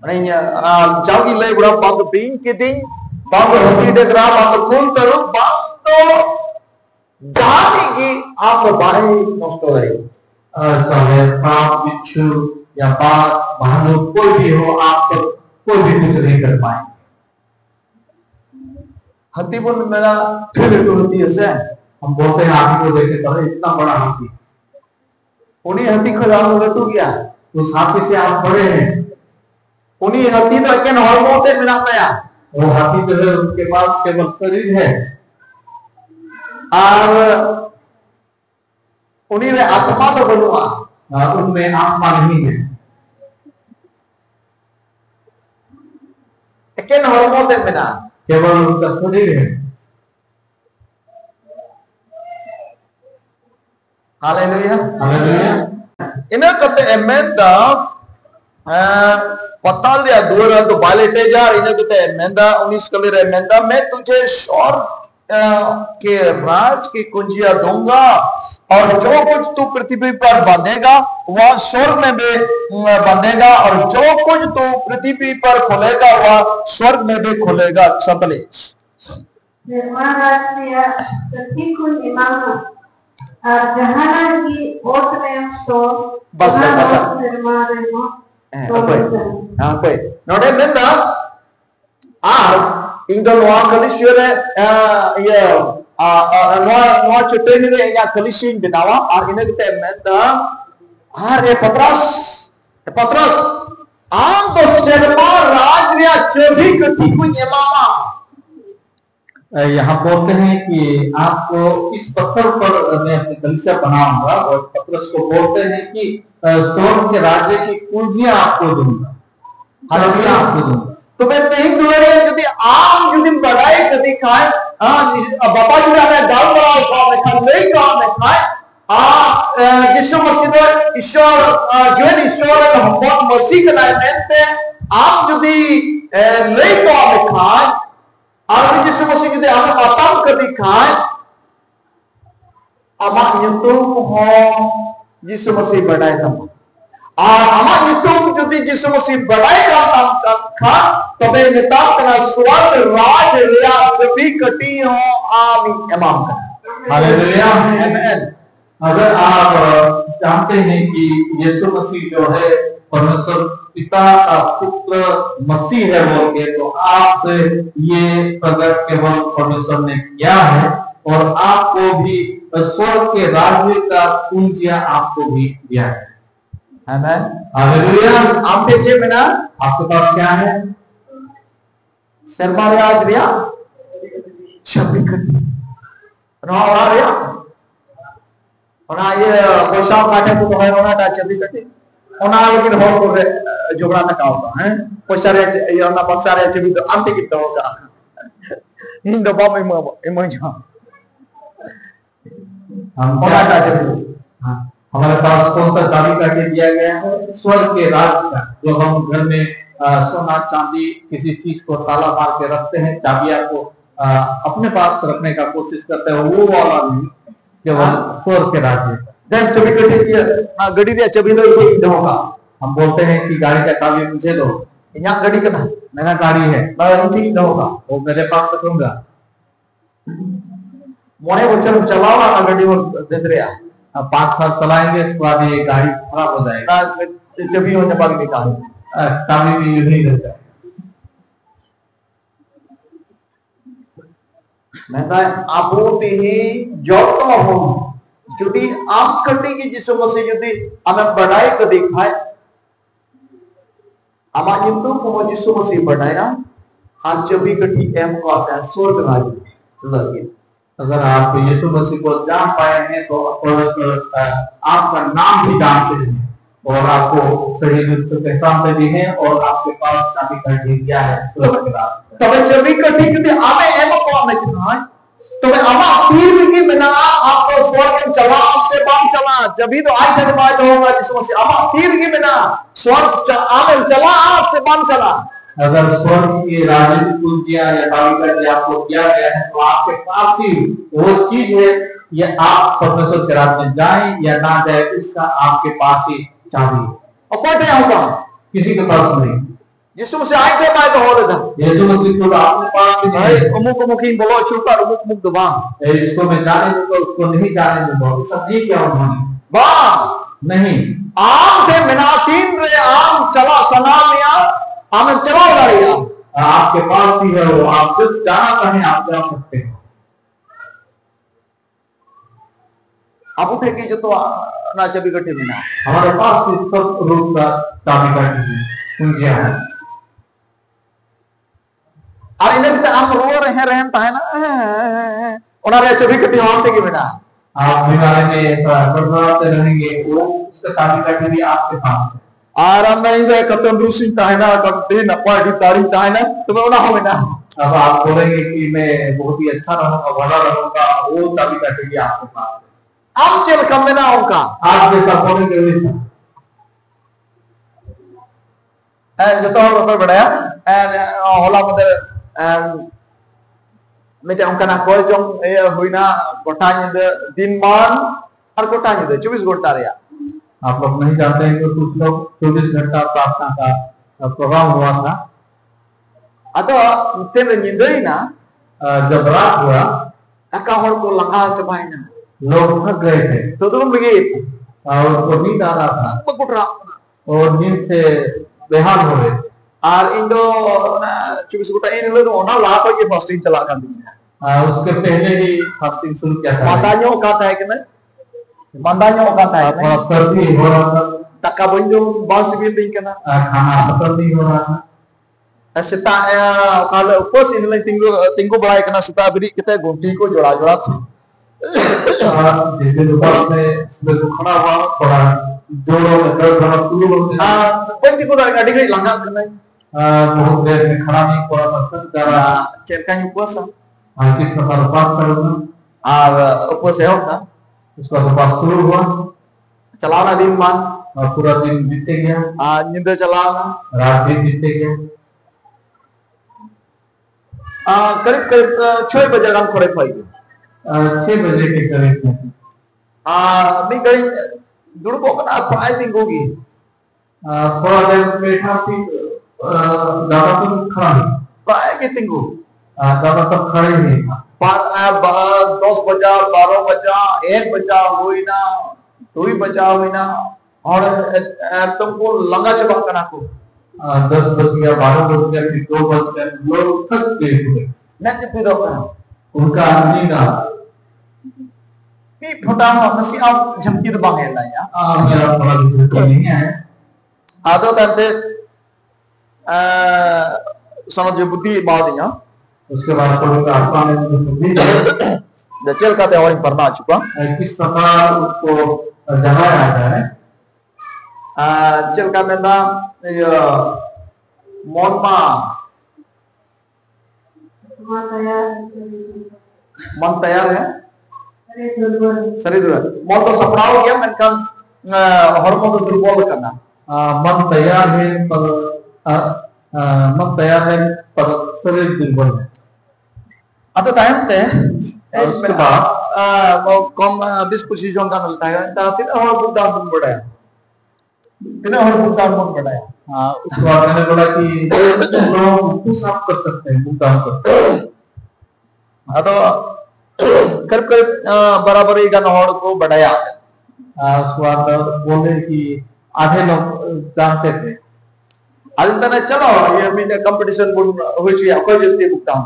anh cháu đi lấy bữa bằng cái pin cái tính bằng cái hati được ra bằng cái khuôn terus bằng तो जाने की आप बारे नष्ट करें चाहे सांप बिच्छू या बाघ भालू कोई भी हो आप कोई भी कुछ नहीं कर पाए हाथी पर मेरा फिर होती है से हम बोलते हैं हाथी को देखे तो इतना बड़ा हाथी उन्हीं हाथी खड़ा होगा तो क्या उस हाथी से आप बड़े हैं उन्हीं हाथी तो क्या हॉर्मोन से मिला पाया वो हाथी जो है उसके पास केवल शरीर है और उन्हीं में आत्मा तो बनुआ उनमें आत्मा नहीं है क्या हॉर्मोन से मिला केवल उनका शरीर है हालेलुया हालेलुया इन्हें कहते हैं मेंदा पताल या दूर तो बालेटे जा इन्हें कहते हैं मेंदा 19 कली रे मेंदा मैं तुझे शौर के राज की कुंजियां दूंगा और जो कुछ तू पृथ्वी पर बांधेगा वह स्वर्ग में भी बांधेगा और जो कुछ तू पृथ्वी पर खोलेगा वह स्वर्ग में भी खोलेगा सतले बस नोटे मेंदा ᱤᱧ ᱫᱚ ᱱᱚᱣᱟ ᱠᱟᱞᱤᱥᱤᱭᱟ ᱨᱮ ᱱᱚᱣᱟ ᱪᱟᱹᱴᱟᱹᱱᱤ ᱨᱮ ᱤᱧᱟᱹᱜ ᱠᱟᱞᱤᱥᱤᱭᱟᱧ ᱵᱮᱱᱟᱣᱟ ᱟᱨ ᱤᱱᱟᱹ ᱠᱟᱛᱮ ᱢᱮᱱᱫᱟ ᱟᱨ ᱯᱟᱛᱨᱟᱥ ᱟᱢ ᱫᱚ ᱥᱮᱨᱢᱟ ᱨᱟᱡᱽ ᱨᱮᱭᱟᱜ ᱪᱟᱹᱵᱤ ᱠᱟᱹᱴᱷᱤ ᱠᱚᱧ ᱮᱢᱟᱢᱟ यहाँ बोलते हैं कि आपको इस पत्थर पर मैं अपनी कलीसिया बनाऊंगा और पत्रस को बोलते हैं कि स्वर्ग के राज्य की कुंजियां आपको दूंगा हालेलुया आपको दूंगा तो मैं नहीं दुआरे यदि आम यदि बढ़ाई कदी खाए बाबा जी ने दाल बनाओ खाओ में खाए नहीं खाओ में खाए जिससे मसीह ईश्वर जो है ईश्वर का बहुत मसीह का नाम है आप यदि नहीं खाओ में खाए और जिससे मसीह यदि आप आत्म कदी खाए amak nyutung ho जिससे मसीह बढ़ाए था amak nyutung यदि जिससे मसीह बढ़ाए था तबे निताब कना स्वर्ग राज रिया सभी कटी हो आमी इमाम का हालेलुया आमेन अगर आप जानते हैं कि यीशु मसीह जो है परमेश्वर पिता का पुत्र मसीह है बोल के तो आपसे ये प्रकट केवल परमेश्वर ने किया है और आपको भी स्वर्ग के राज्य का कुंजियां आपको भी दिया है आमेन हालेलुया आप बेचे बिना आपके पास क्या है शर्मा राज रिया शब्द कटी रहा रिया और ये पोशाक काटे तो है होना ता शब्द कटी ओना लेकिन हो को जोगड़ा ना होगा हैं पोशारे ये ना बक्सारे शब्द तो अंत की तो होगा इन दो बाप में जा हमारे पास कौन सा चाबी काटे दिया गया है स्वर्ग के राज का जो हम घर में सोना चांदी किसी चीज को ताला मार के रखते हैं चाबियां को अपने पास रखने का कोशिश करते हैं वो वाला नहीं केवल स्वर्ग के राज्य जब चाबी कटे दिया गाड़ी रे चाबी लो इजे होगा हम बोलते हैं कि गाड़ी का चाबी मुझे दो यहाँ गाड़ी का मेरा गाड़ी है इजे होगा वो मेरे पास रखूंगा मोने बच्चों चलाओ ना गाड़ी वो दे दे 5 साल चलाएंगे इसके बाद ये गाड़ी खराब हो जाएगी चाबी हो जब निकाल चाबी भी नहीं रहता मैं आपूर्ति ही जोड़ता हूँ यदि आप कटेगी जिस मसीह यदि हमें बढ़ाई को दिखाए हमारे तो को जिस मसीह बढ़ाया आज चाबी कटी एम को आता है स्वर्ग राज्य लगे अगर आप यीशु मसीह को जान पाए हैं तो आपका नाम भी जानते हैं और आपको सही रूप से पहचानते भी हैं और आपके पास चाबी का दिया है तबे चाबी कटी यदि हमें एम को हमें दिखाए तो मैं आमा तीर की बिना आपको स्वर्ग में चला से बाम चला जभी तो आज जब बात होगा जिस मसीह आमा तीर की बिना स्वर्ग आमें चला से बाम चला अगर स्वर्ग की राज्य की कुंजियां या चाबी का आपको दिया गया है तो आपके पास ही वो चीज है ये आप परमेश्वर के राज्य में जाएं या ना जाए इसका आपके पास ही चाबी है और कोई नहीं होगा किसी के पास नहीं Yesus mesti aja mai ke hole dah. यीशु मसीह को आपने पास भी नहीं है। Umuk-umukin bolo chuka umuk-umuk doang. इसको मैं जाने दूंगा, उसको नहीं जाने दूंगा, सब नहीं किया उन्होंने। Bang, नहीं, आम के मिनातीन रे आम चला सनामिया, आम चला गाड़िया। आपके पास ही है वो, आप जब जाना चाहें आप जा सकते हैं। आप उठेगी जो तो ना चाबी कटे बिना। हमारे पास इस सब रूप का चाबी काठी है, कुंजियां हैं। और इन्हें भी आम रो रहे ताहे ना, उन्हें चाबी कटी आम टेगी बिना। आप बीमारी में बर्बाद रहेंगे, वो उसका चाबी काठी भी आपके पास है। आराम नहीं जाए कतन दूसरी ताहे ना, कभी नपाई की तारीख ताहे ना, तुम्हें उन्हें हो बिना। अब आप बोलेंगे कि मैं बहुत ही अच्छा रहूंगा, भला रहूंगा, वो चाबी काठी भी आपके पास है। आप चल कम में ना होगा। आप जैसा बोलेंगे वैसा। जो तो ऊपर बढ़ाया, होला मतलब मिटे उनका ना कोई जों ये हुई ना कोटानी दे दिन मान और कोटानी दे 24 घंटा रहा। आप लोग नहीं जानते हैं कि कुछ लोग 24 घंटा प्रार्थना का प्रोग्राम हुआ था। अतो तेरे निंदई ना जब रात हुआ, अका हर को लंगा चबाई ना, लोग थक गए थे, तो तुम लगे और उनको नींद आ रहा था, बकुटरा और नींद से बेहाल हो रहे थे। और इंदो ना 24 घंटा इन लोग ना ला को ये फास्टिंग चला कर दी। उसके पहले ही फास्टिंग शुरू किया था। मातानियों का था कि नहीं, मातानियों का था कि नहीं, सर्दी हो रहा था, तका बंजो बांस भी दिन के ना, खाना पसंद नहीं हो रहा था। Sita kalau pos ini lain tinggu balai kena sita beri kita gunting ko जोड़ा था। जिस दिन उपवास में सुबह को खड़ा हुआ, थोड़ा जोड़ों में दर्द होना शुरू हो गया। कोई को dah गाड़ी गई लंगा करना बहुत देर में खड़ा नहीं पड़ा, थक जा रहा। चरका उपवास किस प्रकार उपवास करूँगा, और उपवास है होता उसका उपवास शुरू हुआ, चलाना दिन मान और पूरा दिन बीते गया, नींद चलाना, रात भी बीते गया। करीब करीब 6 बजे गान खोरे पाई 6 बजे के करीब में नहीं करी दुड़को कना प्राय tinggugi थोड़ा देर बैठा, फिर ज्यादा तो खड़ा नहीं, प्राय के tinggu ज्यादा तक खड़े ही नहीं था। 10 बजा 12 बजा 1 बजा हुई ना 2 बजा हुई ना, और तुमको लंगा चबा कना को 10 बज गया, 12 बज गया, फिर 2 बज गए, लोग थक गए थे। नहीं पिदो उनका नींद आ नी फटा नसी आप झमकी तो बांगे ना या मेरा थोड़ा झमकी नहीं है। आदो तंते समझ बुद्धि बात या उसके बाद तो आसमान में बुद्धि दचल का ते और पढ़ना चुका किस प्रकार उसको जगाया जाए। चल का में ना मन तैयार है शरीर मन तो सपनाओ गया मेनकान हॉर्मोन तो दुर्बल करना मन तैयार है पर शरीर दुर्बल है। atau time teh kom disposition kan लगता है tapi और बुद्धान बन पड़ा है बिना और बुद्धान बन पड़ा है। उसके बाद मैंने बोला कि लोग पुश अप कर सकते हैं, बुद्धान कर सकते हैं। atau करीब बराबर ही गाना को बढ़ाया। उसके बाद बोले कि आधे लोग जानते थे। आज तने चलो ये मीडिया कंपटीशन हो चाहिए कोई जैसे भुगतान।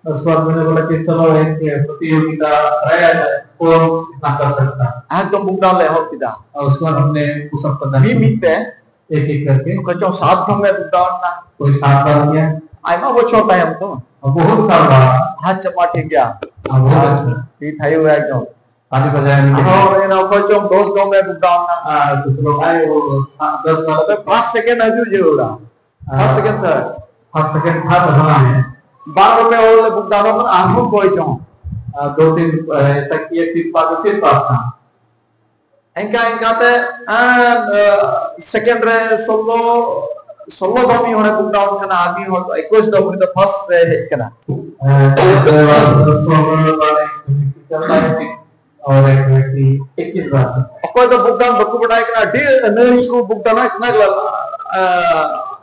उसके बाद मैंने बोला कि चलो एक प्रतियोगिता कराया जाए, कौन कितना कर सकता है। आज तुम भुगतान ले हो पिता। और उसके बाद हमने पुशअप करना भी मिलते हैं एक एक करके। कचो 7 में भुगतान ना कोई 7 बार किया। आई ना वो छोटा है हम तो बहुत सारा हाथ चपाटे गया बहुत अच्छा ये थाई हुआ है क्यों ताली बजाने के और ये ना कचो 2 में भुगतान ना कुछ लोग आए वो 10 साल 5 सेकंड अजू जो रहा 5 सेकंड था 5 सेकंड था तो होना है 12 रुपए और भुगतान में आंखों कोई चो 2-3 ऐसा किए फिर बाद फिर पास था इनका ते सेकंड रे सोलो दमी होने भुगतान करना आदमी हो 21 दमी तो फर्स्ट रे है करना और एक व्यक्ति 21 बार कोई तो भुगतान बकु बढ़ाए करना डी नड़ी को भुगतान इतना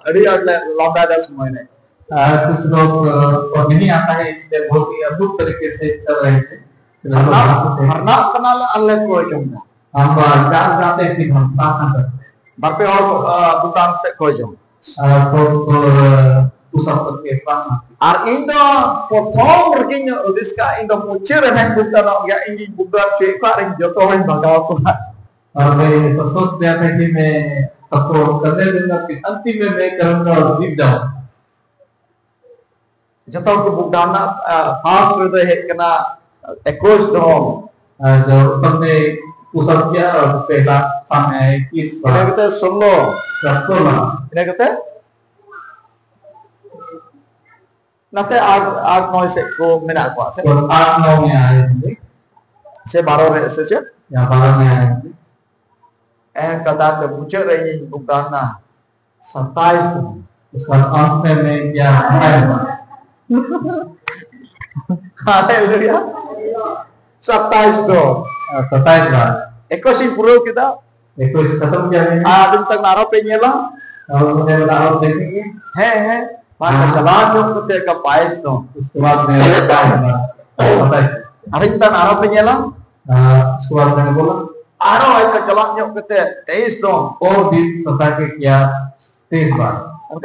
अड़ी अड़ले लौंडा दा समय ने कुछ लोग को नहीं आता है इसलिए बहुत ही अद्भुत तरीके से कर रहे थे हरना कनाल अल्ले को चंगा हम जाते थे हम प्रार्थना करते बापे और बुकान ते को जम तो pusat perkembangan ar indo potong berking diska indo mucir hang bukan ya ingin bukan cek ring joto hang bagaw ko और मैं सोच रहा था कि मैं सपोर्ट करने दूंगा कि अंतिम में मैं करूंगा और जीत जाऊंगा joto ko bukan fast rede het kena ekos dong जो सबने pusat किया और पहला समय 21 ini kita solo ini kita nanti art noise ko mena ko तो 8-9 में आए होंगे से 12 re se che या 12 में आए होंगे kata ke mucir ring bukan 27 उसका अंत में क्या है Haleluya 27 do 27 bar ekos si puro kita 21 खत्म किया मैंने tentang naro penyela और मुझे बता और देखेंगे है maka jalan yo kete ka pais do उसके बाद में 27 hari kita naro penyela सुबह मैंने बोला aro ay ka jalan yo kete 23 do और भी सता के किया 23 बार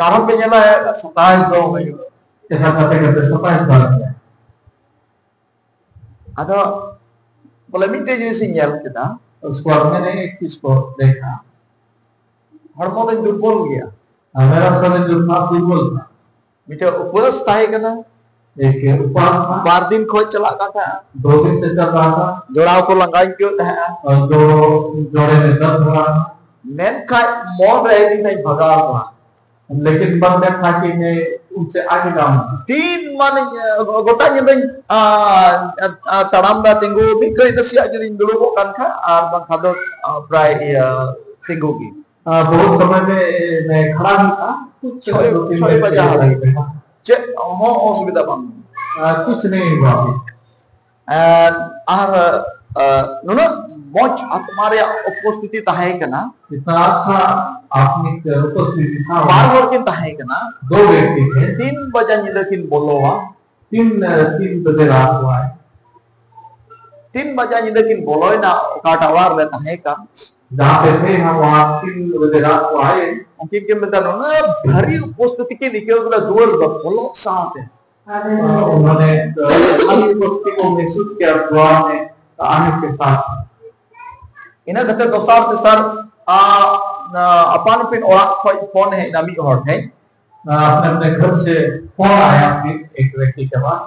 naro penyela 27 do ऐसा करते करते 27 बार किया ada boleh minta jenis sinyal kita उसके बाद मैंने एक चीज को देखा hormon yang durbol gaya मेरा शरीर जो था दुर्बल था minta उपवास tahe kana एक उपवास था 4 दिन खोज चला था 2 दिन से चल रहा था जोड़ाव को लंगाई क्यों था और दो जोड़े में दर्द हो रहा था मैं का मौन रहे दिन नहीं भगा हुआ लेकिन मन में था कि मैं उनसे आगे जाऊंगा 3 मन गोटा nyendeng taram da tinggu mikro itu siap jadi dulu bukan kah bang kado prai tinggu ki बहुत समय में मैं खड़ा नहीं था छोटे बजा cek mau सुविधा bang कुछ नहीं हुआ और नोना मौज तुम्हारे उपस्थिति ताहे कना इतना अच्छा आपने उपस्थिति था बार बार किन ताहे कना 2 व्यक्ति थे 3 बजा nyida kin bolowa 3 बजे रात को आए 3 बजा nyida kin boloi na katawar le tahe ka जहाँ पे थे हम वहाँ 3 बजे रात को आए mungkin kita betul ना भरी उपस्थिति के निकल गया दूर बोलो साथ है उन्होंने हर उपस्थिति को महसूस किया द्वार में आने के साथ इन्हें कहते दोसार तेसार अपन पिन और फोन है नामी हॉट है अपने अपने घर से फोन आया फिर एक व्यक्ति के पास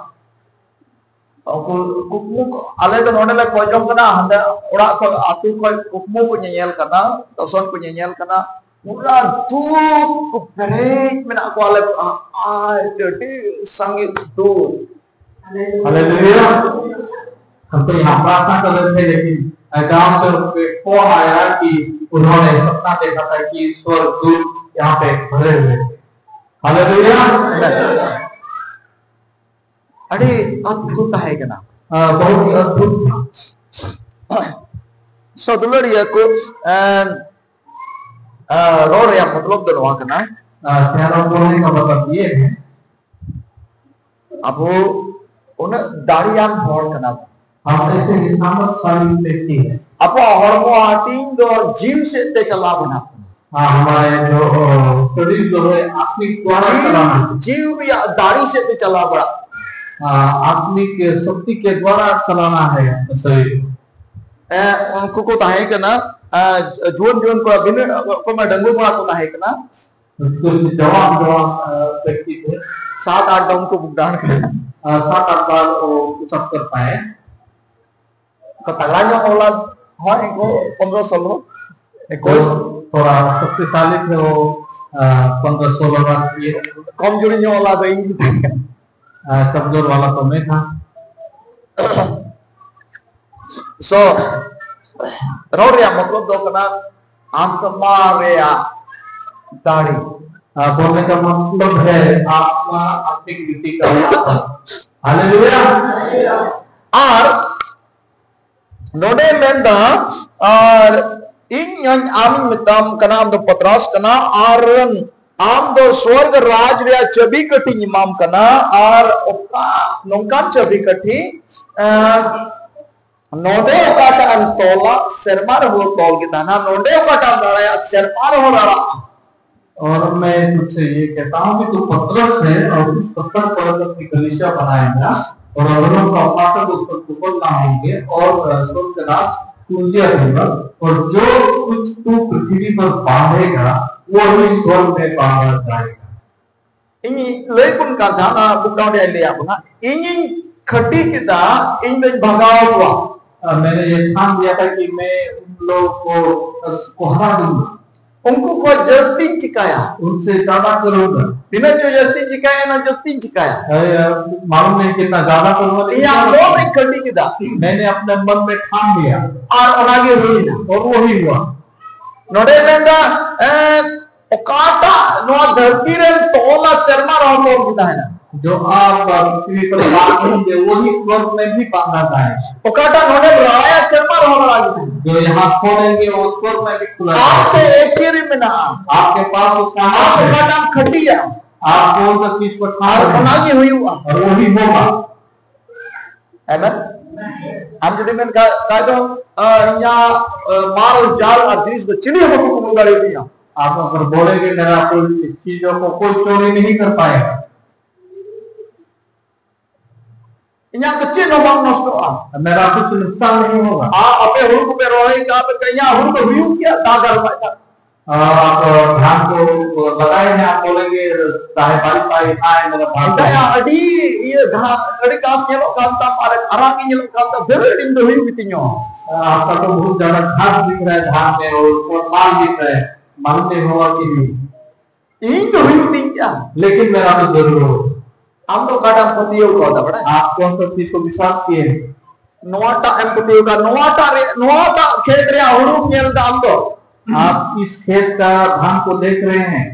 कुकमुक आले तो नोडे ले कोई जम कना हंदा ओड़ा को आतु कोई कुकमुक को nyel kana दोसन को nyel kana पूरा दुख ब्रेक में ना को आले डटी संगीत दूर हालेलुया हम तो यहाँ प्रार्थना कर रहे थे लेकिन गांव से फोन आया कि उन्होंने सपना देखा था कि स्वर्गदूत यहाँ पे भरे हुए थे हालेलुया अरे अद्भुत है क्या बहुत ही अद्भुत था सदुलर या को रोड या मतलब दोनों करना ध्यान बोलने का मतलब ये है अब उन दाढ़ियां भोर करना हम ऐसे सामर्थ्यशाली व्यक्ति है अब हॉर्मो आतीन दो जिम से ते चला बना हमारे जो शरीर जो है आत्मिक द्वारा चलाना जीव भी दाढ़ी से ते चला बड़ा आत्मिक शक्ति के द्वारा चलाना है शरीर उनको को ताहे करना जुन जुन को बिन को मैं डंगू बड़ा को ताहे करना कुछ जवान व्यक्ति थे 7-8 डाउन को भुगतान कर 7-8 बार वो सब कर पाए कतलाnya औलाद हाँ इनको 15-16 थोड़ा शक्तिशाली थे वो 15-16 बार किए कमजोरी औलाद है कमजोर वाला तो मैं था so रोड या मतलब दो कना आत्मा रे दाढ़ी बोलने का मतलब है आत्मा आत्मिक रीति का हालेलुया और नोडे मेंदा और इन आम मितम कना हम तो पत्रास कना आरन आम दो स्वर्ग राज रे चबी कटी इमाम कना और ओका नोंकान चबी कटी नोडे ओकाटा अन तोला शर्मार हो तोल की दाना नोडे ओकाटा दाया शर्मार हो रहा। और मैं तुझसे ये कहता हूँ कि तू पतरस है और इस पत्थर पर अपनी कलीसिया बनाएगा और अवरों का फाटक उस पर कुपल ना होंगे और स्वर्ग राज पूंजिया होगा और जो कुछ तू पृथ्वी पर बांधेगा वो ही स्वर्ग में बांधा जाएगा। इन्हीं लेकुन का दाना बुकाव दे लिया बुना इन्हीं खटी की दा इन दिन भगाव हुआ। मैंने ये ठान दिया था कि मैं उन लोगों को हरा दूंगा, उनको को जस्टिन चिकाया, उनसे ज्यादा करूंगा। बिना जो जस्टिन चिकाया ना जस्टिन चिकाया, मालूम नहीं कितना ज्यादा करूंगा। यहाँ लोग एक खटी की दा मैंने अपने मन में ठान लिया और अनागे हुई ना और वही हुआ। नोडे मेंदा ओकाटा नो धरती रे तोला शर्मा रहो लोग की दा है ना जो आप पृथ्वी पर बांधेंगे वही स्वर्ग में भी बांधा जाएगा। ओकाटा नोडे राया शर्मा रहो लागी जो यहाँ खोलेंगे वो स्वर्ग में भी खुला जाएगा। आपके एक ही में ना आपके पास वो सामान ओकाटा खटिया आप कौन सा चीज को ठान बनागी हुई हुआ और वही होगा। आमेन। हम यदि मैं कह दो यहाँ मारो जाल और जिस तो चिड़ी हम को मुदारी दिया आप अगर बोलेंगे मेरा कोई चीजों को कोई चोरी नहीं कर पाएगा। यहाँ कच्चे नवाब नष्ट हुआ मेरा कुछ नुकसान नहीं होगा। अपने हुड़ को पे रोए का पे कहीं हुड़ को व्यू किया दागर पाया आप धान को लगाए हैं, आप बोलेंगे चाहे बारिश आई आए मेरा धान का अड़ी ये धान अड़ी कास के लोग कांता पारे अरा के लोग कांता धरे दिन तो हुई बितियो आपका तो बहुत ज्यादा घास दिख रहा है धान में और माल दिख रहा है, मानते होगा कि नहीं इन तो हुई बितिया लेकिन मेरा तो जरूर हो। हम तो काटा पतियों को होता बड़ा आप कौन सा चीज को विश्वास किए नोटा एम पतियों का नोटा खेत रे हुड़ू नेल दाम तो आप इस खेत का धान को देख रहे हैं,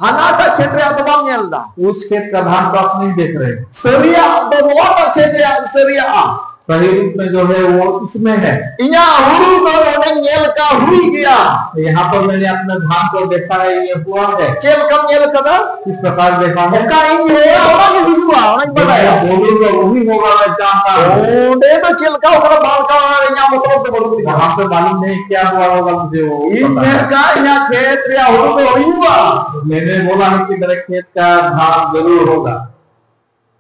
हनाटा खेत रे तो नेल दा उस खेत का धान को आप नहीं देख रहे। सरिया तो नोटा खेत रे सरिया सही रूप में जो है वो इसमें है। यहाँ हुड़ू तो नेल का हुई गया यहाँ पर मैंने अपने धान को देखा है, ये हुआ है। चेल कम नेल कदा इस प्रकार देखा है का इन होया होगा ये हुआ नहीं बताया बोलूंगा वही होगा, मैं जानता हूँ। दे तो चेल का ऊपर बाल का यहाँ मतलब तो बोलूं वहां पे मालूम नहीं क्या हुआ होगा मुझे वो इन का यहाँ खेत रे हुड़ू तो हुआ। मैंने बोला है कि मेरे खेत का धान जरूर होगा।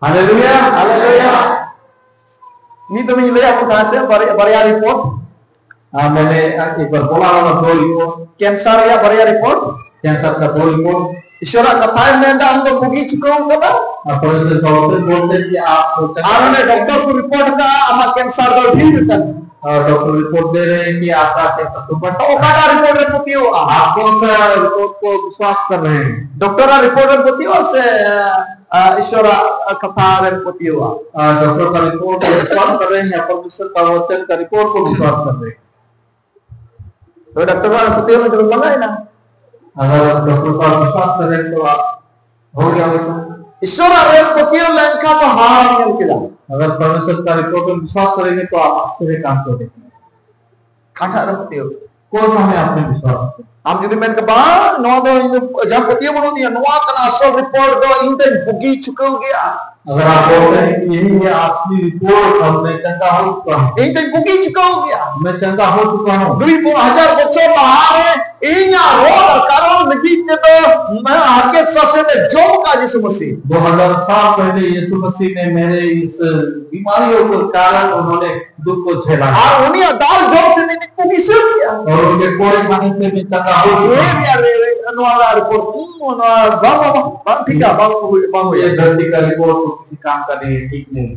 Hallelujah hallelujah. नी तो मैं ले आपको कहां से बरिया रिपोर्ट मैंने एक बार बोला होगा 2 रिपोर्ट कैंसर या बरिया रिपोर्ट कैंसर का 2 रिपोर्ट ईश्वर कथा में हम तो भुगी चुके होंगे ना थोड़े से डॉक्टर बोलते कि आप आने डॉक्टर को रिपोर्ट का हम कैंसर का ठीक है और डॉक्टर रिपोर्ट दे रहे हैं कि आपका कैंसर तो बट ओकाटा रिपोर्ट रे पति हो आप कौन सा रिपोर्ट को विश्वास कर रहे हैं? डॉक्टर का रिपोर्ट रे पति हो से ईश्वर कथा रे पति हो डॉक्टर का रिपोर्ट को विश्वास कर रहे हैं, परमेश्वर का वचन का रिपोर्ट को विश्वास कर रहे हैं। तो डॉक्टर का पति हो जो लगा है ना अगर डॉक्टर का विश्वास कर रहे हैं तो आप हो गया वैसा। ईश्वर रे पति हो लंका तो हां निकल के अगर परमेश्वर का रिपोर्ट में विश्वास करेंगे तो आप आश्चर्य काम करेंगे। काठा रखते हो कौन सा में आपने विश्वास किया? हम जदि मेन के बा नो दो जब पतियो बनो दिया नोआ का असल रिपोर्ट दो इंते बुगी चुके हो गया। अगर आप बोलते हैं कि यही है असली रिपोर्ट, हमने चंगा हो चुका हूं, इंते बुगी चुका हो गया, मैं चंगा हो चुका हूं 2000 बच्चों बाहर इन्या रोल कारण नजीक के तो मैं आगे ससे में जो का यीशु मसीह 2000 साल पहले यीशु मसीह ने मेरे इस बीमारियों के कारण उन्होंने दुख को झेला और उन्हीं दाल जोक से नहीं बुगी से किया और उनके कोड़े खाने से भी चंगा हो चुका है। ये भी अनवाला रिपोर्ट ठीक है ये धरती का रिपोर्ट किसी काम का नहीं, ठीक नहीं।